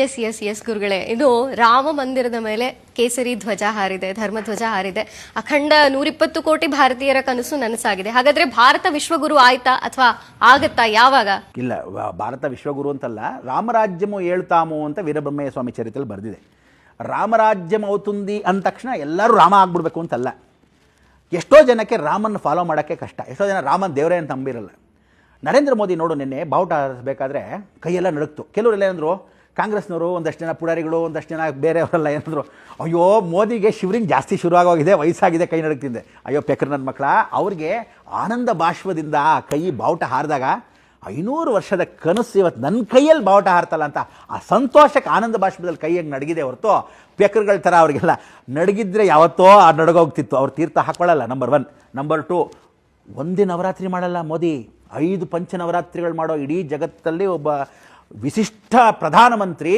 S S S ಗುರುಗಳೇ, ಇದು ರಾಮ ಮಂದಿರದ ಮೇಲೆ ಕೇಸರಿ ಧ್ವಜ ಹಾರಿದೆ, ಧರ್ಮ ಧ್ವಜ ಹಾರಿದೆ. ಅಖಂಡ 120 ಕೋಟಿ ಭಾರತೀಯರ ಕನಸು ನನಸಾಗಿದೆ. ಹಾಗಾದ್ರೆ ಭಾರತ ವಿಶ್ವಗುರು ಆಯ್ತಾ ಅಥವಾ ಆಗತ್ತಾ? ಯಾವಾಗ? ಇಲ್ಲ, ಭಾರತ ವಿಶ್ವಗುರು ಅಂತಲ್ಲ, ರಾಮರಾಜ್ಯಮು ಏಳ್ತಾಮು ಅಂತ ವೀರಬ್ರಹ್ಮಯ್ಯ ಸ್ವಾಮಿ ಚರಿತ್ರೆಯಲ್ಲಿ ಬರೆದಿದೆ. ರಾಮರಾಜ್ಯಂ అవుతుంది ಅಂದ ತಕ್ಷಣ ಎಲ್ಲರೂ ರಾಮ ಆಗ್ಬಿಡ್ಬೇಕು ಅಂತಲ್ಲ. ಎಷ್ಟೋ ಜನಕ್ಕೆ ರಾಮನ್ನು ಫಾಲೋ ಮಾಡೋಕ್ಕೆ ಕಷ್ಟ. ಎಷ್ಟೋ ಜನ ರಾಮನ್ ದೇವರೇ ಅಂತ ನಂಬಿರಲ್ಲ. ನರೇಂದ್ರ ಮೋದಿ ನೋಡು, ನಿನ್ನೆ ಬಾವುಟ ಹಾರಿಸಬೇಕಾದ್ರೆ ಕೈಯೆಲ್ಲ ನಡುಕ್ತು. ಕೆಲವರೆಲ್ಲ ಏನಂದ್ರು, ಕಾಂಗ್ರೆಸ್ನವರು ಒಂದಷ್ಟು ಜನ ಪುಡಾರಿಗಳು, ಒಂದಷ್ಟು ಜನ ಬೇರೆಯವರೆಲ್ಲ ಏನಂದ್ರು, ಅಯ್ಯೋ ಮೋದಿಗೆ ಶಿವರಿಂಗ್ ಜಾಸ್ತಿ ಶುರುವಾಗೋಗಿದೆ, ವಯಸ್ಸಾಗಿದೆ, ಕೈ ನಡುಕ್ತಿದ್ದೆ. ಅಯ್ಯೋ ಪೆಕ್ರ ನನ್ನ ಮಕ್ಕಳ, ಅವ್ರಿಗೆ ಆನಂದ ಬಾಷ್ಪದಿಂದ ಕೈ ಬಾವುಟ ಹಾರಿದಾಗ 500 ವರ್ಷದ ಕನಸು ಇವತ್ತು ನನ್ನ ಕೈಯಲ್ಲಿ ಬಾವುಟ ಹಾರ್ತಲ್ಲ ಅಂತ ಆ ಸಂತೋಷಕ್ಕೆ ಆನಂದ ಬಾಷ್ಪದಲ್ಲಿ ಕೈ ಹೆಂಗೆ ನಡಗಿದೆ ಹೊರತು ಪೆಕ್ರಗಳ ಥರ ಅವ್ರಿಗೆಲ್ಲ ನಡಗಿದ್ರೆ ಯಾವತ್ತೋ ಆ ನಡಗೋಗ್ತಿತ್ತು. ಅವ್ರು ತೀರ್ಥ ಹಾಕೊಳ್ಳಲ್ಲ. ನಂಬರ್ 1. ನಂಬರ್ 2, ಒಂದೇ ನವರಾತ್ರಿ ಮಾಡಲ್ಲ ಮೋದಿ, 5 ಪಂಚ ನವರಾತ್ರಿಗಳು ಮಾಡೋ ಇಡೀ ಜಗತ್ತಲ್ಲಿ ಒಬ್ಬ ವಿಶಿಷ್ಟ ಪ್ರಧಾನಮಂತ್ರಿ.